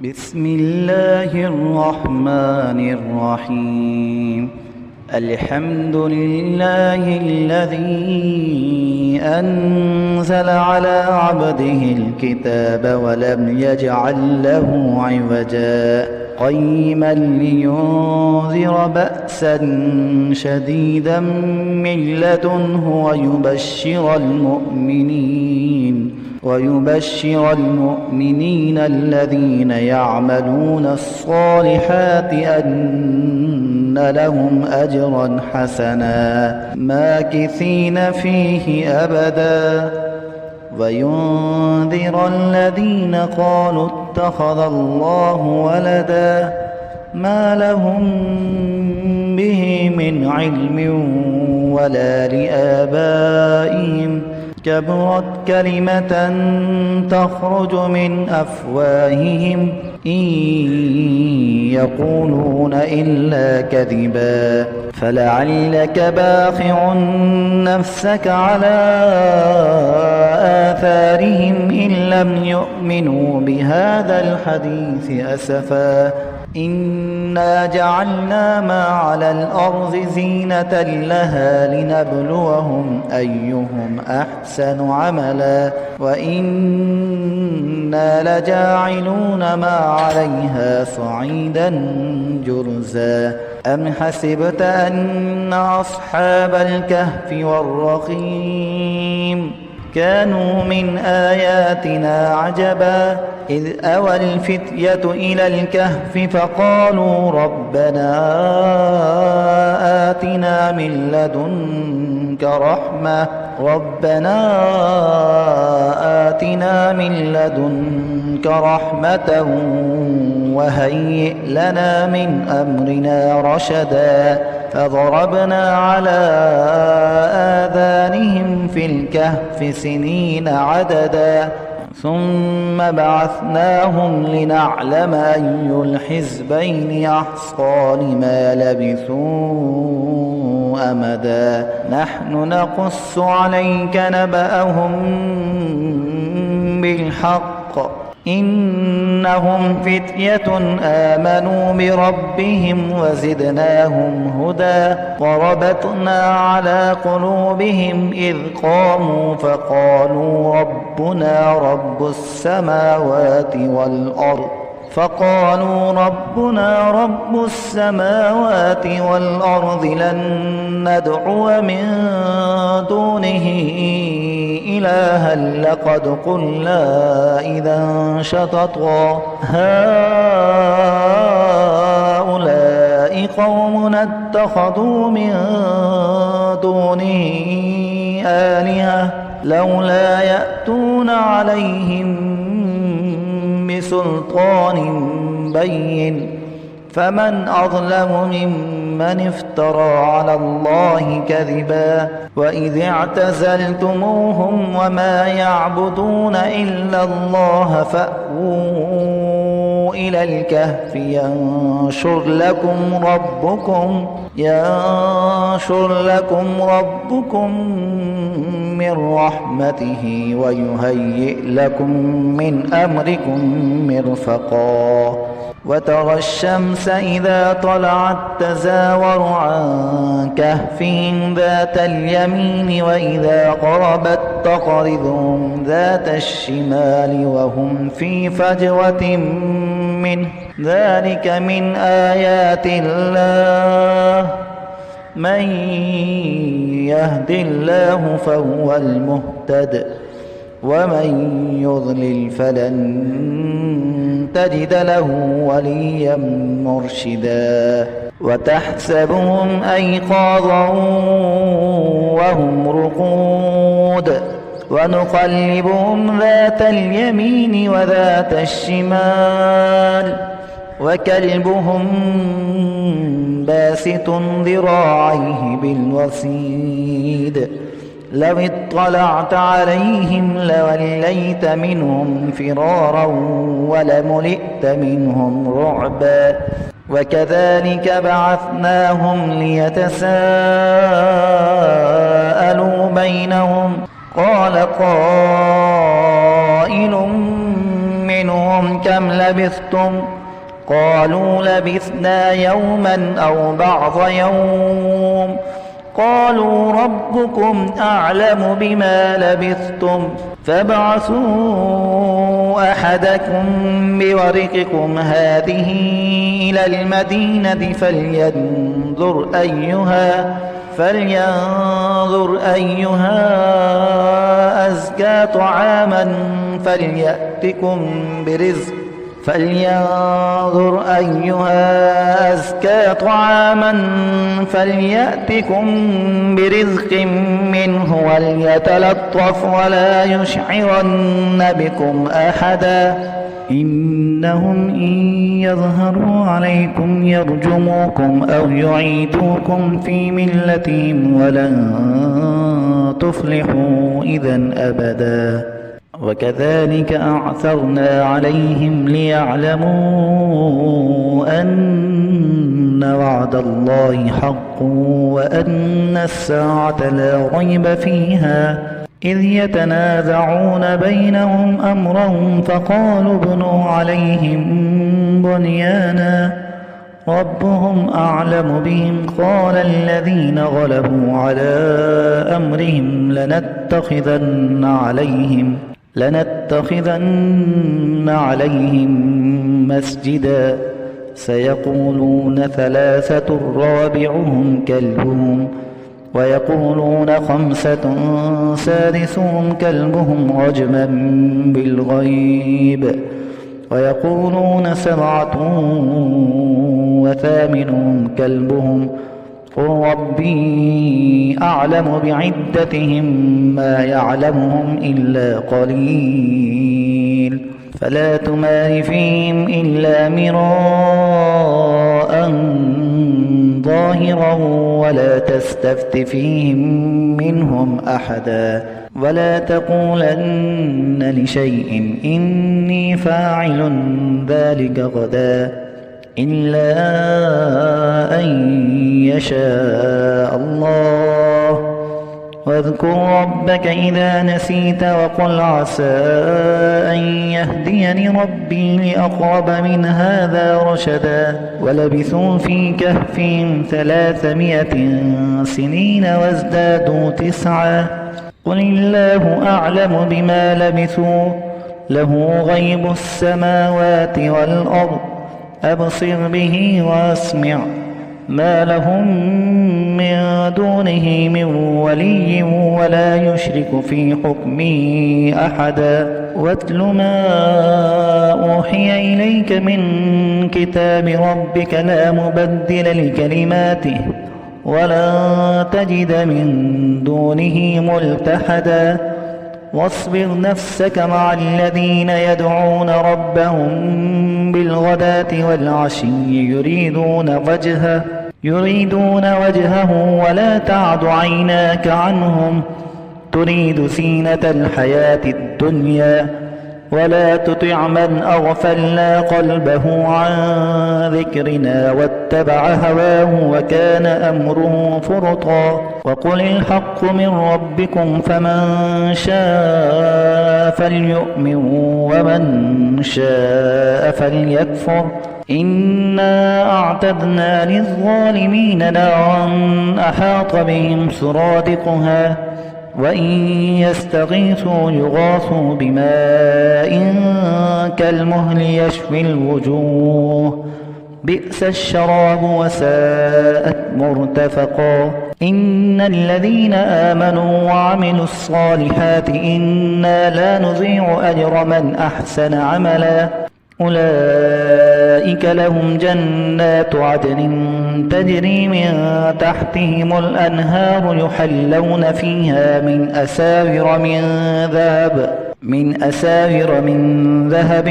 بسم الله الرحمن الرحيم. الحمد لله الذي أنزل على عبده الكتاب ولم يجعل له عوجا قيما لينذر بأسا شديدا من لدنه ويبشر المؤمنين الذين يعملون الصالحات أن لهم أجرا حسنا ماكثين فيه أبدا وينذر الذين قالوا اتخذ الله ولدا ما لهم به من علم ولا لآبائهم كبرت كلمة تخرج من أفواههم إن يقولون إلا كذبا فلعلك باخع نفسك على آثارهم إن لم يؤمنوا بهذا الحديث أسفا إنا جعلنا ما على الأرض زينة لها لنبلوهم أيهم أحسن عملا وإنا لجاعلون ما عليها صعيدا جرزا أم حسبت أن أصحاب الكهف والرقيم كانوا من آياتنا عجبا إذ أوى الفتية إلى الكهف فقالوا ربنا آتنا من لدنك رحمة وهيئ لنا من أمرنا رشدا فضربنا على آذانهم في الكهف سنين عددا ثم بعثناهم لنعلم أي الحزبين أحصى لما لبثوا أمدا نحن نقص عليك نبأهم بالحق إنهم فتية آمنوا بربهم وزدناهم هدى وربطنا على قلوبهم إذ قاموا فقالوا ربنا رب السماوات والأرض لن ندعو من دونه إلها لقد قلنا إذا شططا هؤلاء قوم اتخذوا من دونه آلهة لولا يأتون عليهم بسلطان بين فمن أظلم ممن افترى على الله كذبا وإذ اعتزلتموهم وما يعبدون إلا الله فأووا إلى الكهف ينشر لكم ربكم من رحمته ويهيئ لكم من أمركم مرفقا وترى الشمس إذا طلعت تزاور عن كهفهم ذات اليمين وإذا غربت تقرضهم ذات الشمال وهم في فجوة منه ذلك من آيات الله من يهد الله فهو المهتد ومن يضلل فلن تجد له وليا مرشدا وتحسبهم أيقاظا وهم رقود ونقلبهم ذات اليمين وذات الشمال وكلبهم باسط ذراعيه بالوصيد لو اطلعت عليهم لوليت منهم فرارا ولملئت منهم رعبا وكذلك بعثناهم ليتساءلوا بينهم قال قائل منهم كم لبثتم قالوا لبثنا يوما أو بعض يوم قالوا ربكم أعلم بما لبثتم فابعثوا أحدكم بورقكم هذه إلى المدينة فلينظر أيها أزكى طعاما فليأتكم برزق منه وليتلطف ولا يشعرن بكم أحدا إنهم إن يظهروا عليكم يرجموكم أو يعيدوكم في ملتهم ولن تفلحوا إذا أبدا وكذلك أعثرنا عليهم ليعلموا أن وعد الله حق وأن الساعة لا ريب فيها إذ يتنازعون بينهم أمرهم فقالوا ابنوا عليهم بنيانا ربهم أعلم بهم قال الذين غلبوا على أمرهم لنتخذن عليهم مسجدا سيقولون ثلاثة رابعهم كلبهم ويقولون خمسة سادسهم كلبهم رجما بالغيب ويقولون سبعة وثامنهم كلبهم قل ربي أعلم بعدتهم ما يعلمهم إلا قليل فلا تمار فيهم إلا مراء ظاهرا ولا تستفت فيهم منهم أحدا ولا تقولن لشيء إني فاعل ذلك غدا إلا أن يشاء الله واذكر ربك إذا نسيت وقل عسى أن يهديني ربي لأقرب من هذا رشدا ولبثوا في كهفهم 300 سنين وازدادوا 9 قل الله أعلم بما لبثوا له غيب السماوات والأرض أبصر به وأسمع ما لهم من دونه من ولي ولا يشرك في حكمه أحدا واتل ما أوحي إليك من كتاب ربك لا مبدل لكلماته ولن تجد من دونه ملتحدا واصبر نفسك مع الذين يدعون ربهم بالغداة والعشي يريدون وجهه ولا تعد عيناك عنهم تريد زينة الحياة الدنيا ولا تطع من أغفلنا قلبه عن ذكرنا واتبع هواه وكان أمره فرطا وقل الحق من ربكم فمن شاء فليؤمن ومن شاء فليكفر إنا أعتدنا للظالمين نارا أحاط بهم سرادقها وإن يستغيثوا يغاثوا بماء كالمهل يشوي الوجوه بئس الشراب وساءت مرتفقا إن الذين آمنوا وعملوا الصالحات إنا لا نضيع أجر من أحسن عملا أولئك لهم جنات عدن تجري من تحتهم الأنهار يحلون فيها من أساور من ذهب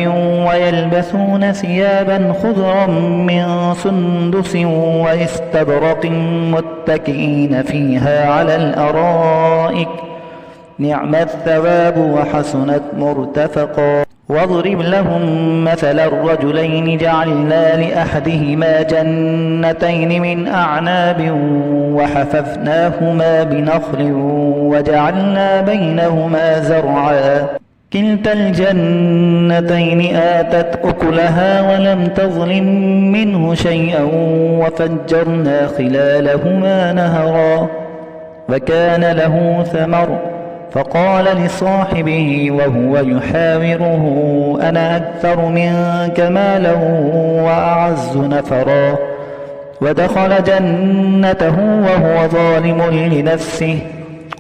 ويلبسون ثيابا خضرا من سندس واستبرق متكئين فيها على الأرائك نعم الثواب وحسنت مرتفقا واضرب لهم مثل الرجلين جعلنا لأحدهما جنتين من أعناب وحففناهما بنخل وجعلنا بينهما زرعا كلتا الجنتين آتت أكلها ولم تظلم منه شيئا وفجرنا خلالهما نهرا وكان له ثمر فقال لصاحبه وهو يحاوره أنا أكثر منك مالا وأعز نفرا ودخل جنته وهو ظالم لنفسه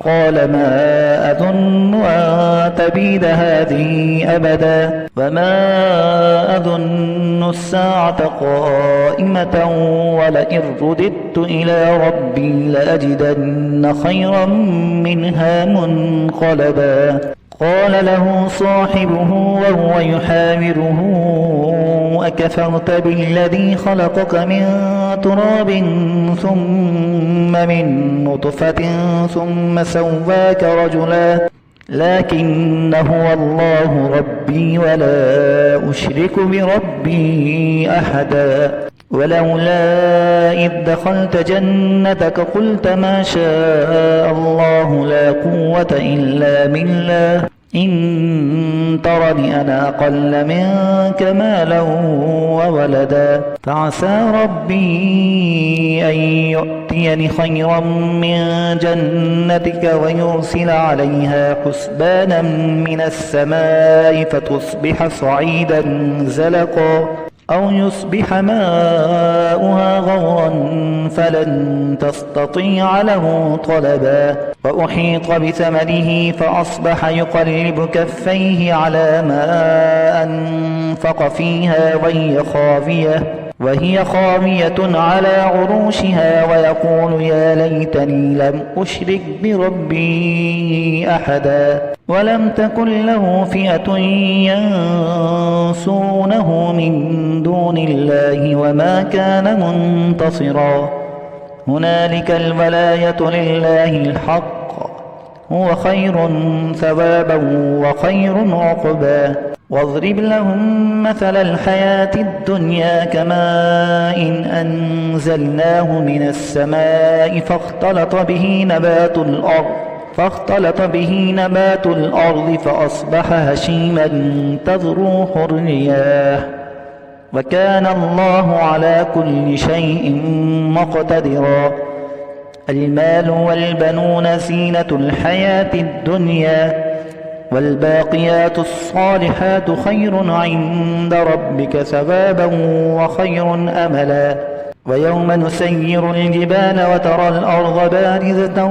قال ما أظن أن تبيد هذه أبدا وما أظن الساعة قائمة ولئن رددت إلى ربي لأجدن خيرا منها منقلبا قال له صاحبه وهو يحاوره أكفرت بالذي خلقك من تراب ثم من نطفة ثم سواك رجلا لكن هو الله ربي ولا أشرك بربي أحدا ولولا إذ دخلت جنتك قلت ما شاء الله لا قوة إلا بالله إن ترني أنا أقل منك مالا وولدا فعسى ربي أن يؤتيني خيرا من جنتك ويرسل عليها حسبانا من السماء فتصبح صعيدا زلقا أو يصبح ماؤها غورا فلن تستطيع له طلبا وأحيط بثمره فأصبح يقلب كفيه على ما أنفق فيها وهي خاوية على عروشها ويقول يا ليتني لم أشرك بربي أحدا ولم تكن له فئة ينصرونه من دون الله وما كان منتصرا هنالك الولاية لله الحق هو خير ثوابا وخير عقبا واضرب لهم مثل الحياة الدنيا كماء أنزلناه من السماء فاختلط به نبات الأرض فأصبح هشيما تذروه الرياح وكان الله على كل شيء مقتدرا المال والبنون زينة الحياة الدنيا والباقيات الصالحات خير عند ربك ثوابا وخير أملا ويوم نسير الجبال وترى الأرض بارزة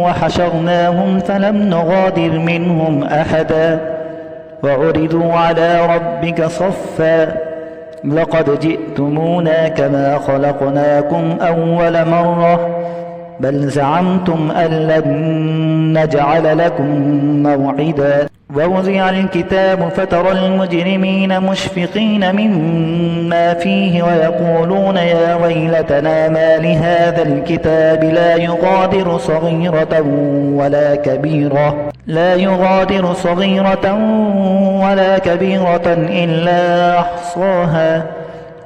وحشرناهم فلم نغادر منهم أحدا وعرضوا على ربك صفا لقد جئتمونا كما خلقناكم أول مرة بل زعمتم أن لن نجعل لكم موعدا ووضع الكتاب فترى المجرمين مشفقين مما فيه ويقولون يا ويلتنا ما لهذا الكتاب لا يغادر صغيرة ولا كبيرة إلا أحصاها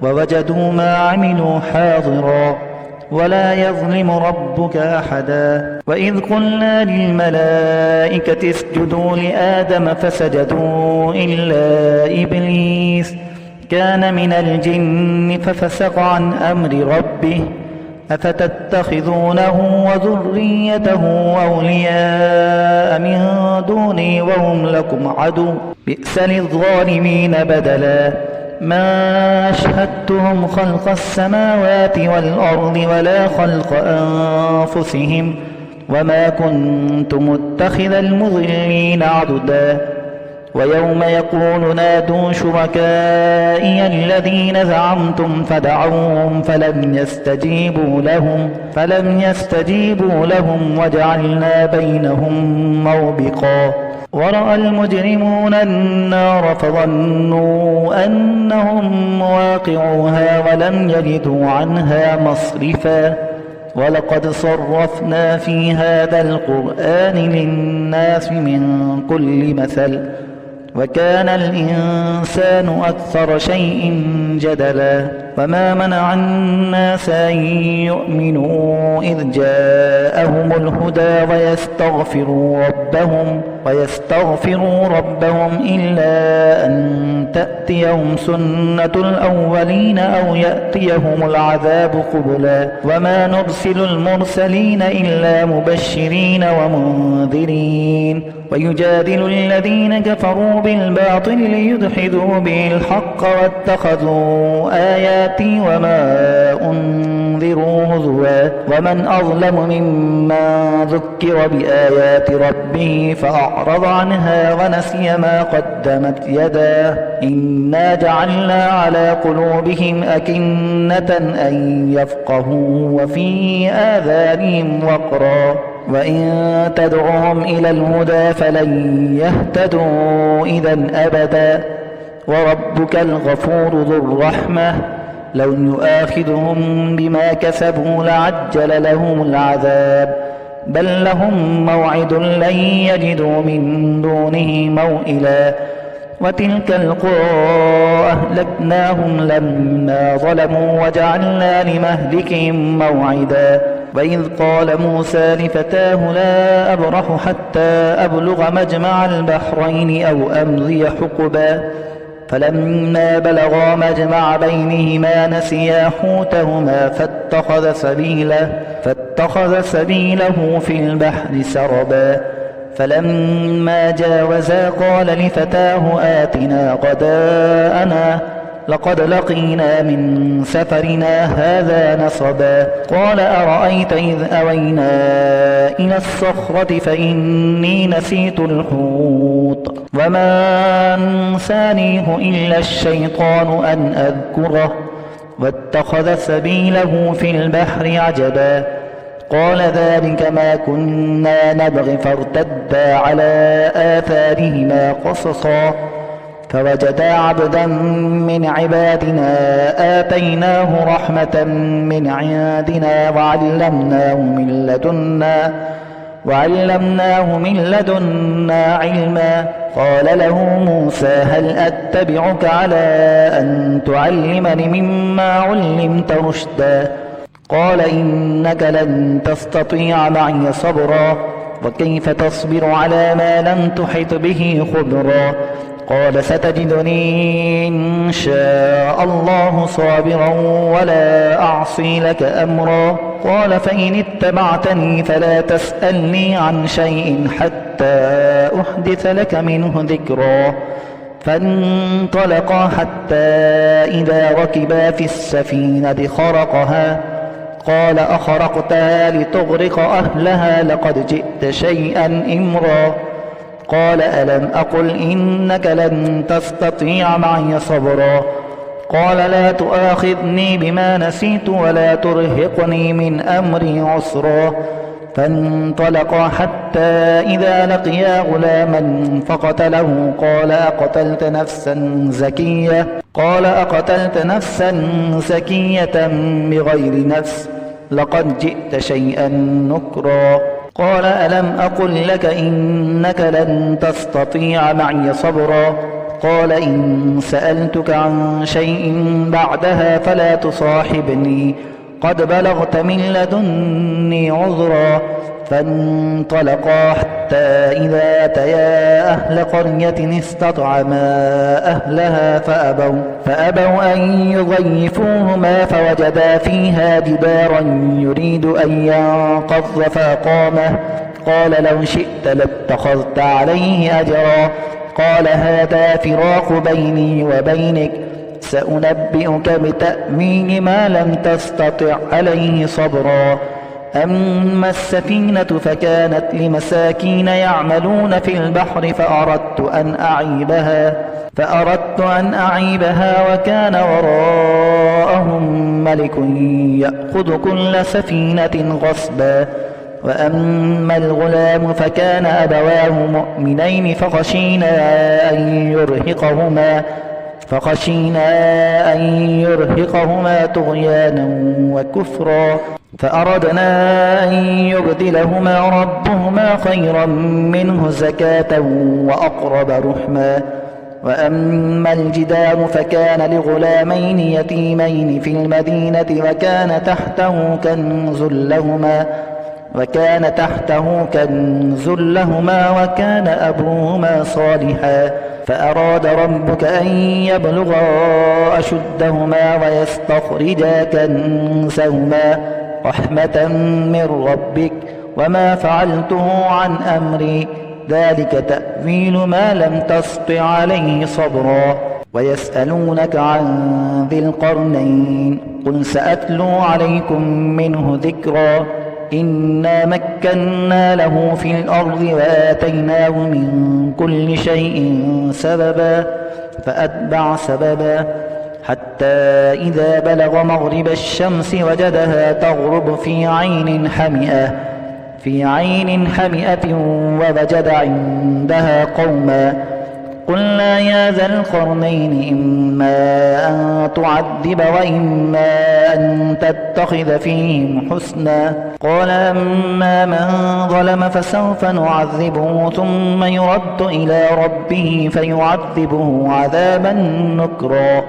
ووجدوا ما عملوا حاضرا ولا يظلم ربك أحدا وإذ قلنا للملائكة اسجدوا لآدم فسجدوا إلا إبليس كان من الجن ففسق عن أمر ربه أفتتخذونه وذريته أولياء من دوني وهم لكم عدو بئس للظالمين بدلا ما أشهدتهم خلق السماوات والأرض ولا خلق أنفسهم وما كنت متخذ المضلين عضدا ويوم يقول نادوا شركائي الذين زعمتم فدعوهم فلم يستجيبوا لهم وجعلنا بينهم موبقا ورأى المجرمون النار فظنوا أنهم مواقعوها ولم يجدوا عنها مصرفا ولقد صرفنا في هذا القرآن للناس من كل مثل وكان الإنسان أكثر شيء جدلا وما منع الناس أن يؤمنوا إذ جاءهم الهدى ويستغفروا ربهم إلا أن تأتيهم سنة الأولين أو يأتيهم العذاب قبلا وما نرسل المرسلين إلا مبشرين ومنذرين ويجادل الذين كفروا بالباطل ليدحضوا به الحق واتخذوا آياتي وما أنذروا هزوا ومن أظلم ممن ذكر بآيات ربه فأعرض عنها ونسي ما قدمت يداه إنا جعلنا على قلوبهم أكنة أن يفقهوا وفي آذانهم وقرا وإن تدعهم إلى الهدى فلن يهتدوا إذا أبدا وربك الغفور ذو الرحمة لو يؤاخذهم بما كسبوا لعجل لهم العذاب بل لهم موعد لن يجدوا من دونه موئلا وتلك القرى أهلكناهم لما ظلموا وجعلنا لمهلكهم موعدا وإذ قال موسى لفتاه لا أبرح حتى أبلغ مجمع البحرين أو أمضي حقبا فلما بلغا مجمع بينهما نسيا حوتهما فاتخذ سبيله في البحر سربا فلما جاوزا قال لفتاه آتنا غداءنا لقد لقينا من سفرنا هذا نصبا قال أرأيت إذ أوينا إلى الصخرة فإني نسيت الحوت وما أنسانيه إلا الشيطان أن أذكره واتخذ سبيله في البحر عجبا قال ذلك ما كنا نبغي فارتدا على آثارهما قصصا فوجدا عبدا من عبادنا آتيناه رحمة من عندنا وعلمناه من لدنا علما قال له موسى هل أتبعك على أن تعلمني مما علمت رشدا قال إنك لن تستطيع معي صبرا وكيف تصبر على ما لم تحط به خبرا قال ستجدني إن شاء الله صابرا ولا أعصي لك أمرا قال فإن اتبعتني فلا تسألني عن شيء حتى أحدث لك منه ذكرا فانطلقا حتى إذا ركبا في السفينة خرقها قال أخرقتها لتغرق أهلها لقد جئت شيئا إمرا قال ألم أقل إنك لن تستطيع معي صبرا قال لا تؤاخذني بما نسيت ولا ترهقني من أمري عسرا فانطلقا حتى إذا لقيا غلاما فقتله قال أقتلت نفسا زكية بغير نفس لقد جئت شيئا نكرا قال ألم أقل لك إنك لن تستطيع معي صبرا قال إن سألتك عن شيء بعدها فلا تصاحبني قد بلغت من لدني عذرا فانطلقا حتى إذا أتيا أهل قرية استطعما أهلها فأبوا أن يضيفوهما فوجدا فيها جدارا يريد أن ينقض فأقامه قال لو شئت لاتخذت عليه أجرا قال هذا فراق بيني وبينك سأنبئك بتأويل ما لم تستطع عليه صبرا أما السفينة فكانت لمساكين يعملون في البحر فأردت أن أعيبها وكان وراءهم ملك يأخذ كل سفينة غصبا وأما الغلام فكان أبواه مؤمنين فخشينا أن يرهقهما طغيانا وكفرا فأردنا أن يبدلهما ربهما خيرا منه زكاة وأقرب رحما وأما الجدار فكان لغلامين يتيمين في المدينة وكان تحته كنز لهما وكان أبوهما صالحا فأراد ربك أن يبلغا أشدهما ويستخرجا كنزهما رحمة من ربك وما فعلته عن أمري ذلك تأويل ما لم تسطع عليه صبرا ويسألونك عن ذي القرنين قل سأتلو عليكم منه ذكرا إنا مكنا له في الأرض وآتيناه من كل شيء سببا فأتبع سببا حتى إذا بلغ مغرب الشمس وجدها تغرب في عين حمئة ووجد عندها قوما قلنا يا ذا القرنين إما أن تعذب وإما أن تتخذ فيهم حسنا قال أما من ظلم فسوف نعذبه ثم يرد إلى ربه فيعذبه عذابا نكرا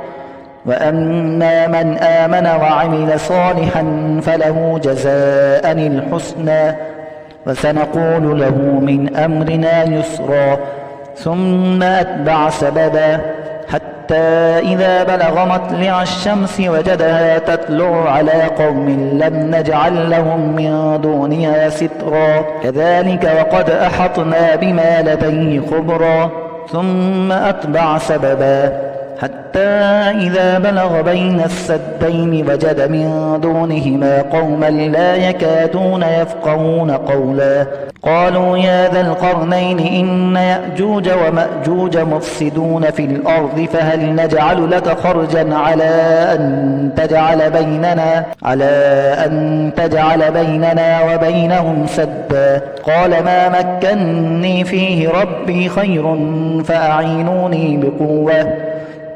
وأما من آمن وعمل صالحا فله جزاء الحسنى وسنقول له من أمرنا يسرا ثم أتبع سببا حتى إذا بلغ مطلع الشمس وجدها تطلع على قوم لم نجعل لهم من دونها سترا كذلك وقد أحطنا بما لديه خبرا ثم أتبع سببا حتى إذا بلغ بين السدين وجد من دونهما قوما لا يكادون يفقهون قولا قالوا يا ذا القرنين إن يأجوج ومأجوج مفسدون في الأرض فهل نجعل لك خرجا على أن تجعل بيننا وبينهم سدا قال ما مكني فيه ربي خير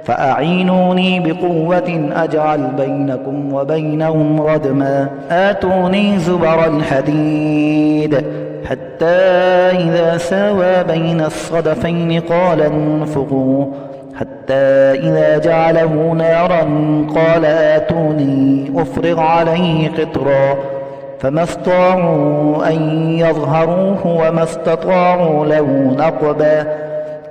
فأعينوني بقوة أجعل بينكم وبينهم ردما آتوني زبر الحديد حتى إذا ساوى بين الصدفين قال انفخوا حتى إذا جعله نارا قال آتوني أفرغ عليه قطرا فما استطاعوا أن يظهروه وما استطاعوا له نقبا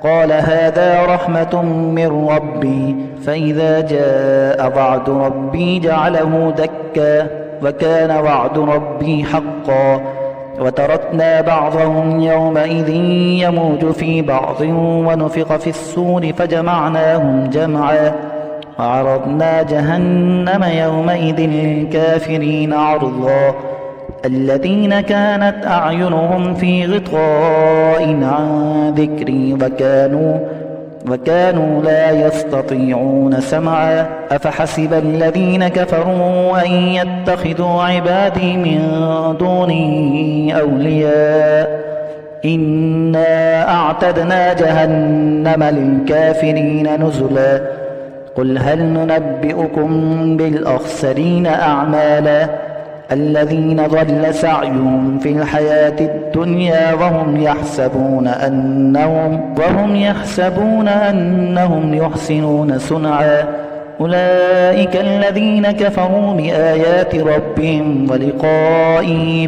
قال هذا رحمة من ربي فإذا جاء وعد ربي جعله دكا وكان وعد ربي حقا وتركنا بعضهم يومئذ يموج في بعض ونفخ في الصور فجمعناهم جمعا وعرضنا جهنم يومئذ للكافرين عرضا الذين كانت أعينهم في غطاء عن ذكري وكانوا لا يستطيعون سمعا أفحسب الذين كفروا أن يتخذوا عبادي من دوني أولياء إنا أعتدنا جهنم للكافرين نزلا قل هل ننبئكم بالأخسرين أعمالا الذين ضل سعيهم في الحياة الدنيا وهم يحسبون أنهم يحسنون صنعا أولئك الذين كفروا بآيات ربهم ولقائه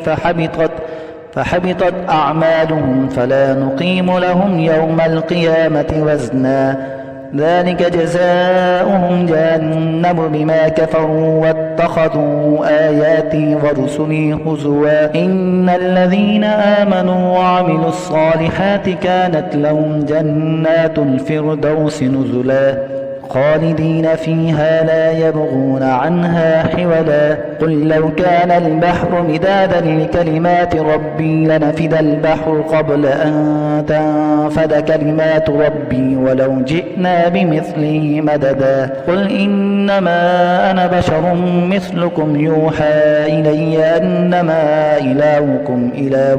فحبطت أعمالهم فلا نقيم لهم يوم القيامة وزنا ذلك جزاؤهم جهنم بما كفروا واتخذوا آياتي ورسلي هزوا إن الذين آمنوا وعملوا الصالحات كانت لهم جنات الفردوس نزلا خالدين فيها لا يبغون عنها حولا قل لو كان البحر مدادا لكلمات ربي لنفد البحر قبل أن تنفد كلمات ربي ولو جئنا بمثله مددا قل إنما أنا بشر مثلكم يوحى إلي أنما إلهكم إله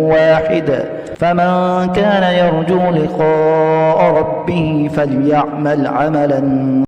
واحد فمن كان يرجو لقاء ربه فليعمل عملا